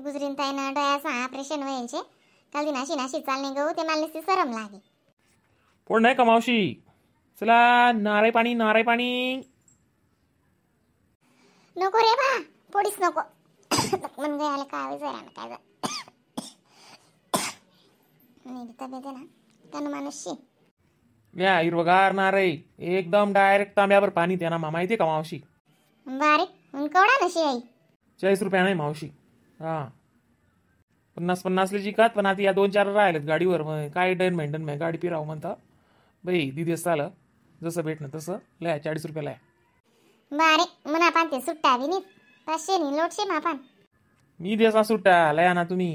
गुजरीन ताईनं डोळ्याचं operation व्हायचे. काल ती नाशी नाशी चालणे गो ते मला नुसती सरम लागे. पोट नाही का मावशी? चला नारळ पाणी नारळ पाणी. नको रे बा, पोडीच नको. मन गयाला काय जरा काय नाही तब्येत आहे ना त्यानं माणूसशी. या हिरवगार नारळ एकदम डायरेक्ट तांब्यावर पाणी त्यांना माहिती का मावशी? बारीक केवढा नशी आई? 40 रुपया नाही मावशी. हा 50-50 ली जिकात, पण आता या 2-4 राहिलेत गाडीवर. मग काय डन मेंटेन मी गाडी पिराव म्हणता बाई. दिदेस चालं जसं भेटणं तसं लय 40 रुपयाला आहे. बारीक म्हणा पान ते सुट्टा बी नाही 500 नाही लोटशे मापान. मी देसा सुट्टा लया ना तुम्ही.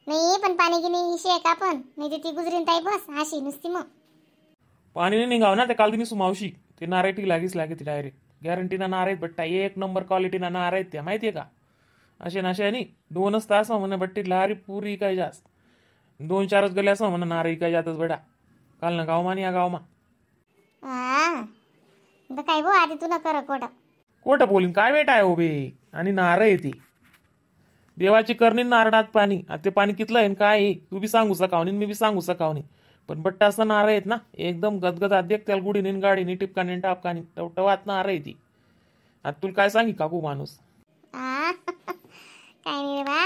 नाही पण पाणी की नाही शे का पण नाही ती गुजरीन ताई बस अशी नुसती. मग पाणी नाही निघाव ना ते काल दिनी मावशी. ते नारळ लागीच लागे ती डायरेक्ट गॅरंटीना नारळ बट्टा 1 नंबर क्वालिटीना नारळ त्या माहितीये का? असे नाशे नाही 2च तास म्हणा बट्टी लारी पुरी काय जास्त 2-4च गले असं म्हणा नारळ काय जातच बेटा. काल ना गाव मा या गाव मा काय भो आधी तू न कर कोट बोलीन काय बेटा आहे उभे. आणि नारळ येते देवाची करणी नारळात पाणी. आता ते पाणी कितलं आहे काय आहे तू बी सांगू सकावनी मी बी सांगू सकावनी. पण बट्टा असं नारळ आहेत ना एकदम गदगद देख त्याला गुढीने गाडीने टिपकाने टापकाने टवटवात नारळ येते. आता तुला काय सांगी काकू माणूस. काय नाही बा.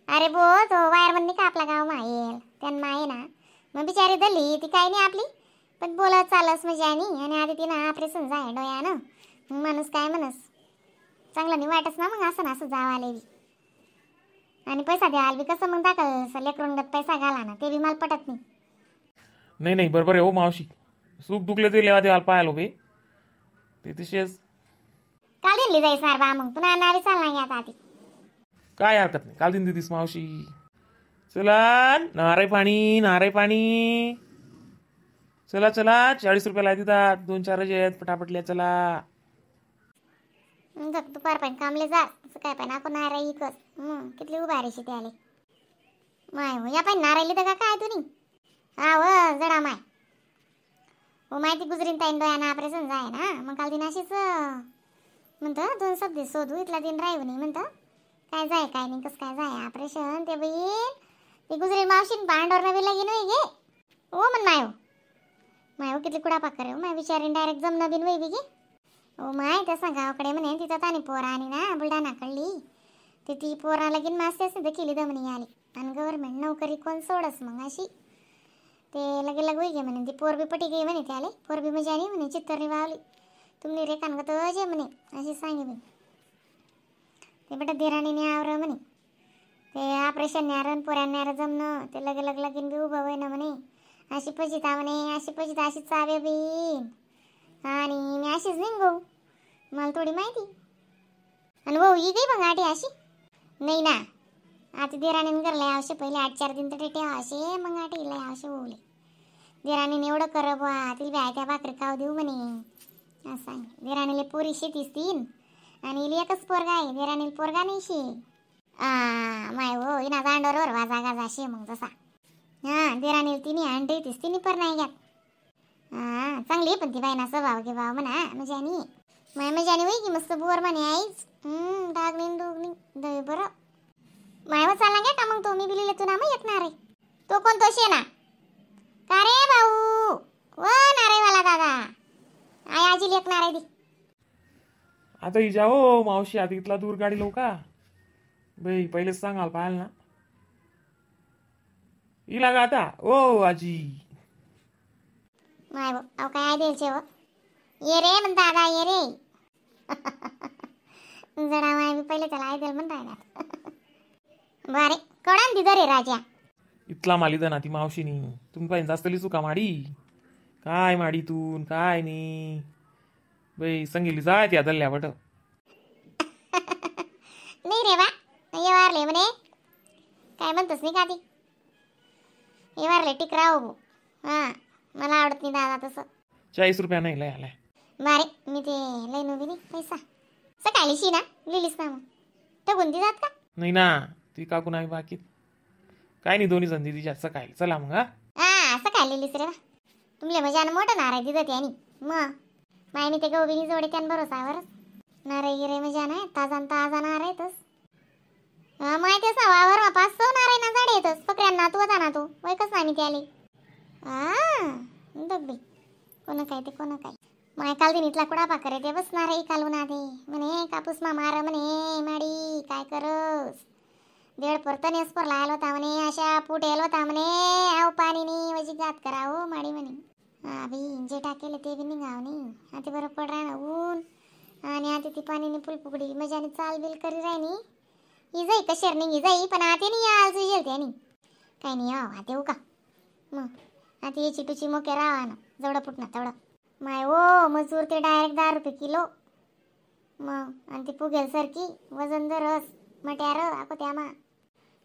अरे बो तो वायर बंदी का आपला गाव मायेल त्यांना आहे ना. मग बिचारी दली ती काही नाही आपली पण बोलत चालस म्हणजे आणि आधी तिनं ऑपरेशन जाय डोळ्यानं. मग माणूस काय म्हणस चांगला नाही वाटस ना. मग असं ना असं जावाले बी आणि पैसा द्याल बी कसं मग दाखल लेकरूंगत पैसा घाला ना ते बी मला पटत नाही. नाही बरोबर आहे हो मावशी. सुख दुखले ते लेवा देवाला पाहायला बे ते तसेच काल दिली जाई सार बा. मग पुन्हा नावी चालणार आता आधी काय हरकत नाही काल दिन दिदीस मावशी. चला नारळ पाणी नारळ पाणी. चला चला 40 रुपयाला देतात 2-4 आहेत पटापटल्या. चला दुपार पण कामले जा काय पण आपण नाराई कर. किती उभा रेशी ते आले माय हो या पण नारायली तर का काय तुम्ही. हा व जडा माय हो माहिती गुजरीन ताईन डोळ्यानं ऑपरेशन जाय ना. मग काल दिन अशीच म्हणतं 2 शब्द शोधू इथला दिन राहू नाही म्हणतं काय जाय काय नाही कसं काय जाय ऑपरेशन. ते बहीण ती गुजरीन मावशीन भांडवर नवी लगीन नाही गे हो. म्हण माय हो किती कुडा पाकर हो माय विचारीन डायरेक्ट जम नवीन वय बी गे हो माय. तसं गावाकडे म्हणे तिथं तानी पोरा आणि ना बुलढाणा कडली ती पोरा लगीन मास्ते असते केली दमणी आली. आणि गव्हर्नमेंट नोकरी कोण सोडस मग अशी ते लगे लगवई गे म्हणे. ती पोर बी पटी गे म्हणे त्याले पोर बी मजा आणि म्हणे चित्तर वावली तुम्ही रेखानगत जे म्हणे अशी सांगे मी. ते बेटा देराणीने आवर म्हणे ते ऑपरेशन न्यारण पोऱ्या न्यार जमणं ते लगे लगीन बी उभं होय ना म्हणे. अशी पचिता म्हणे अशी पचिता अशी चावे बीन आणि मी अशीच नाही भाऊ मला थोडी माहिती. आणि भाऊ ही गई मग आठी अशी नाही ना. आता देराणीने करले आवशे पहिले 8-4 दिन तर टेटे आवशे मग आठीला आवशे बोलले. देराणीने एवढं कर बुवा तिला बी त्या भाकरी खाऊ देऊ म्हणे असं आहे. देराणीले पोरी शेतीस 3 आणि इले एकच पोरगा आहे. देराणीला पोरगा नाही शे माय हो इना दांडोरवर वाजा गाजा शे मग तसा. देराणीला तिने अंडे तीस तिने पर नाही घ्यात. चांगली पण ती बाईना स्वभाव घे भाव म्हणा म्हणजे आणि माय म्हणजे आणि होई की मस्त बोर म्हणे आईच डागणी डोगणी दे बरं. मायव चालला घ्या का मग तो मी बिलीले तू ना मग येणार आहे तो कोण तो शे ना का रे भाऊ व नारेवाला दादा आय आजी लेखणार आहे दी. आता ही जाओ मावशी आता इथला दूर गाडी लावू का बाई पहिलेच सांगाल पाहाल ना. इला का आता ओ आजी माय अव काय द्यायचे व ये रे म्हण दादा ये रे. जरा माय मी पहिले त्याला आय द्याल म्हण राहिला. बारे कडान दिदा रे राजा इथला माली ना ती मावशीनी तुम्ही पाहिजे जास्त लिचू का माडी काय माडी तून काय नाही बाई संगीली जाय त्या दल्ल्या बट. नाही रे बा ये वारले म्हणे काय म्हणतोस नाही का ती ये वारले टिकरा हो. मला आवडत नाही दादा तसं. 40 रुपया नाही लय आलाय. बारे मी ते लय नो बी नाही पैसा सकाळी शी ना लिहिलीस ना मग टगून दी जात का नाही ना. ती काकू नाही बाकी काय नाही दोन्ही जण दिदी जास्त काय. चला मग सकाळी लिहिलीस रे बा तुमले मजानं मोठं नाराय दिदत यानी मग माय मी ते गवबिनी जोडे त्यान भरोसावरच नाराय गिरे मजा नाही ताजा ताजा नारायतच माहिती असा वावर 5-6 नाराय ना झाडे येतच पकड्यांना तू होता ना तू वय कसं आम्ही त्याले बघ बाई कोण काय ते कोण काय माय काल दिनीतला कुडा पाकरे ते बसणार आहे कालून आधे म्हणे कापूस मा मार म्हणे माडी काय करस देड परतनेस पर लायल होता म्हणे अशा फूट येल होता म्हणे आव पाणीनी वजी गात करावं माडी म्हणे अभी जे टाकेले ते बी निघाव नाही आता बरं पड राहणं ऊन आणि आता ती पाणीनी फुलपुकडी मजाने चाल बिल करी राहिनी ही जाई कशेर निघी जाई पण आता नाही आज येईल त्यानी काही नाही आता येऊ का मग आता याची टुची मोके राहा ना जेवढं फुटणं तेवढं माय ओ मजूर ते डायरेक्ट 10 रुपये किलो मग आणि ती पुगेल सारखी वजन दरस मट्यार आको त्यामा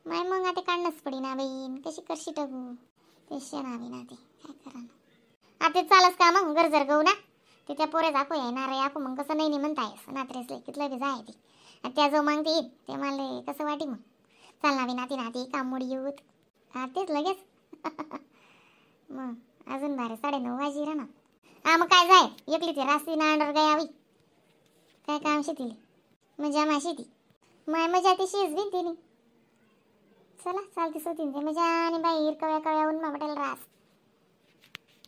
माय मग आता काढणंच पडी ना बहीण कशी करशी टगू ते शेणावी ना ते काय करा ना आता चालस का मग गरजर गहू ना ते त्या पोरे दाखव येणार आहे आपण मग कसं नाही म्हणतायस नात्रेसले कितलं बी जाय ती आणि त्या जो मागते येईल ते मला कसं वाटी मग चाल ना बी नाती नाती काम मोडी येऊत तेच लगेच मग अजून बारे 9:30 वाजी राहणार मग काय जाय एकली ते रास्ती ना अंडर गयावी काय काम शेतीले मजा मा शेती माय मजा ती शेज बी तिने चला चालतीस होती ते मजा आणि बाई कव्या कव्या ऊन पटेल रास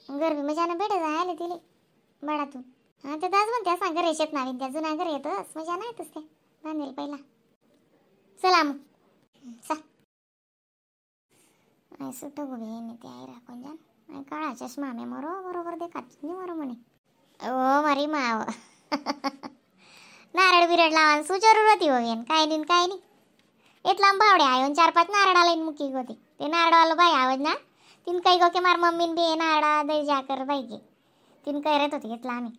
गरबी मजानं भेटे जायला तिले बाळातून ते दास म्हणते सांग घर येत नावी त्या जुना घर येतच मजा नाही येतच ते बांधेल पहिला चला मग चा सुट गोबी ते आई राखून जाण काळा चष्मा मे मरो बरोबर देखात नाही मरो म्हणे ओ मारी माव नारळ बिरड लावा सुचरूर होती हो काय नाही काय नाही એટલા ભાવડે આવ્યો 4-5 નારડા લઈને મૂકી ગોતી તે નારડા વાળો ભાઈ આવે ના તીન કઈ ગો કે માર મમ્મીને બે નારડા દઈ જા કર ભાઈ કે તીન કઈ રહેતો હતી એટલા અમે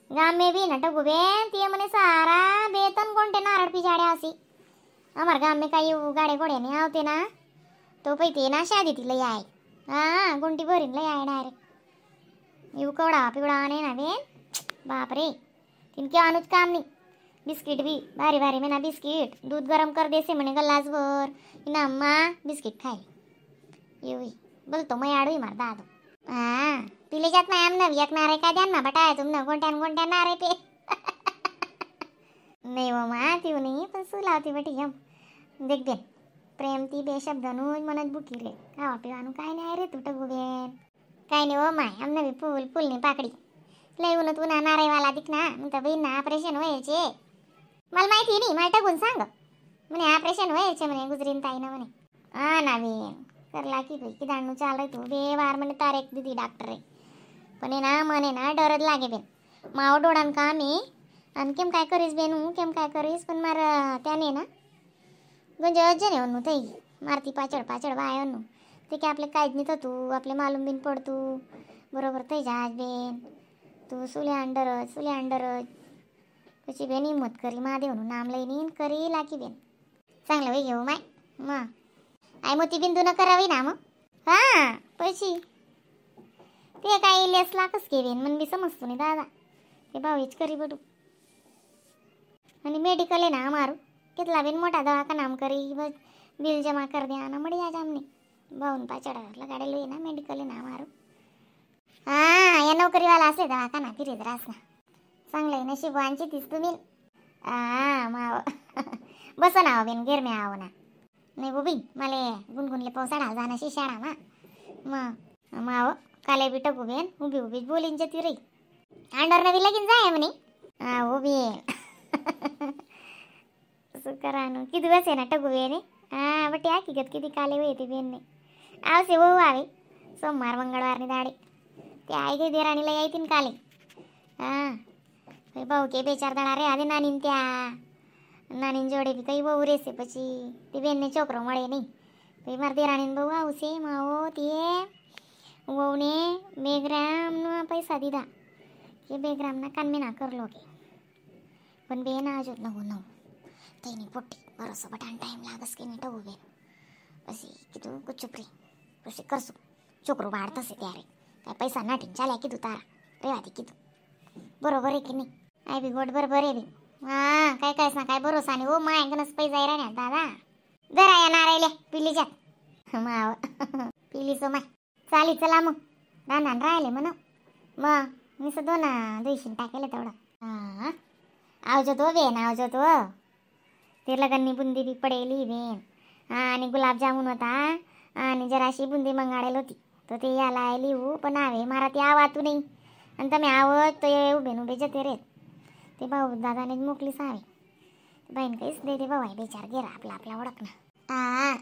ગામે બી નટકુ બેન તે મને સારા 2-3 ઘંटे નારળ પીજાડ્યા હશે અમાર ગામે કઈ એવું ગાડે ઘોડે નહીં આવતે ના તો પછી તેના શાદીથી લઈ આય ગુંટી ભરીને લઈ આય ડાયરેક્ટ એવું કવડાવા પીવડાવાને ના બેન બાપરે તીન કહેવાનું જ કામ નહીં बिस्किट भी भारी भारी में ना बिस्किट दूध गरम कर देसे म्हणे गलास भर ना अम्मा बिस्किट खाय येवी बोलतो मैं आडवी मार दादो पिले जात नाही आम नवी एकणार आहे काय द्या ना बटाय तुम गोंट्या नारे पे नाही वो मा ती नाही पण सुलावती बटी हम देख बेन प्रेम ती बेशब्द नूज मनत बुकीले खावा पिवानु काय नाही रे तुटक बेन काय नाही वो माय आम नवी फुलनी पाकडी लय उन्हात उन्हा नारेवाला दिख ना तर बहीण ना ऑपरेशन व्हायचे मला माहिती नाही मला टाकून सांग म्हणे ऑपरेशन व्हायचे म्हणे गुजरीन ताईनं म्हणे ना बेन करला की भाई की दांडू चाल तू बेवार म्हणे तारेक दीदी डॉक्टर आहे पण ना मने ना डरच लागे बेन माव डोळान काम आहे आणि केम काय करीस बेनू केम काय करीस पण मार त्याने ना गंज अज्जने होनू तई मारती पाचड बाय होनू ते की आपले काहीच नाही तू आपले मालूम बिन पडतू बरोबर तई जहाज बेन तू सुले अंडरच कशी बेन हिंमत करी महादेव नाम लईन करी लाकी बेन चांगलं वय घेऊ माय मग आई मोती बिंदू न करावी ना मग पैशी ते काही लेस लाखच घे बेन मन बी समजतो नाही दादा ते भाऊच करी बडू आणि मेडिकल आहे ना मारू कितला बेन मोठा दवाखाना नाम करी बस बिल जमा कर द्या ना मडी आज आमने भाऊन पाचड लगाडेलो आहे ना मेडिकल आहे ना मारू या नोकरीवाला असले दवाखाना फिरीत रास ना चांगलं आहे नशिबांची तीच तुम्ही माव बस ना बेन घेर मी आव ना नाही बोबी मला गुणगुणले पावसाळा जाण्याशी शाळा मा मग माव काले बी टकू बेन उभी बोलीन जती रे अंडर नवी लगीन जाय म्हणे हो बेन सुकरानु किती दिवस आहे ना टकू बेने बट या किगत किती काले वे येते बेन ने आवसे वो आवे सोमवार मंगळवारनी दाडे ते आई गे देराणीला यायतीन काले भाऊ के 2-4 दणा रे आदे नानीन त्या नानीन जोडे बी कई बहू रेसे પછી તે બેનને છોકરો મળે નહીં પછી મારા દેરાણીને બહુ આવશે માવો તે વહુને 2 ગ્રામના પૈસા દીધા કે 2 ગ્રામના કાનમેના કરલો કે પણ બેન આજો નવું તેની પોટી બરોસો બટાણ ટાઈમ લાગસ કે ને ટવું બેન પછી કીધું ચૂપ રે પછી કરશું છોકરો બહાર થશે ત્યારે કાંઈ પૈસા નાટીને ચાલ્યા કીધું તારા રેવાથી કીધું बरोबर आहे की नाही आई बी गोट बरोबर आहे बी काय काय ना काय भरोसा नाही हो माय गणस पैसा राहण्या दादा जरा येणार आहे पिली जात माव पिली सो माय चाली चला मग राहणार राहिले म्हण मग मी 2 दिवशी टाकेले तेवढं आवजो तो बेन आवजो तो ते लगननी बुंदी बी पडेली बेन. आणि गुलाबजामुन होता आणि जराशी बुंदी मंगाडेल होती तर ते याला लिहू पण आवे मारा ते आवा तू नाही आणि તમે આવો તો એ ઉભે જતે રે તે ભાऊ દાદાને જ મોકલી સાવે બહેન કહીશ દે ભાઈ બેચાર ઘેર આપલા આપલા ઓળખના. હા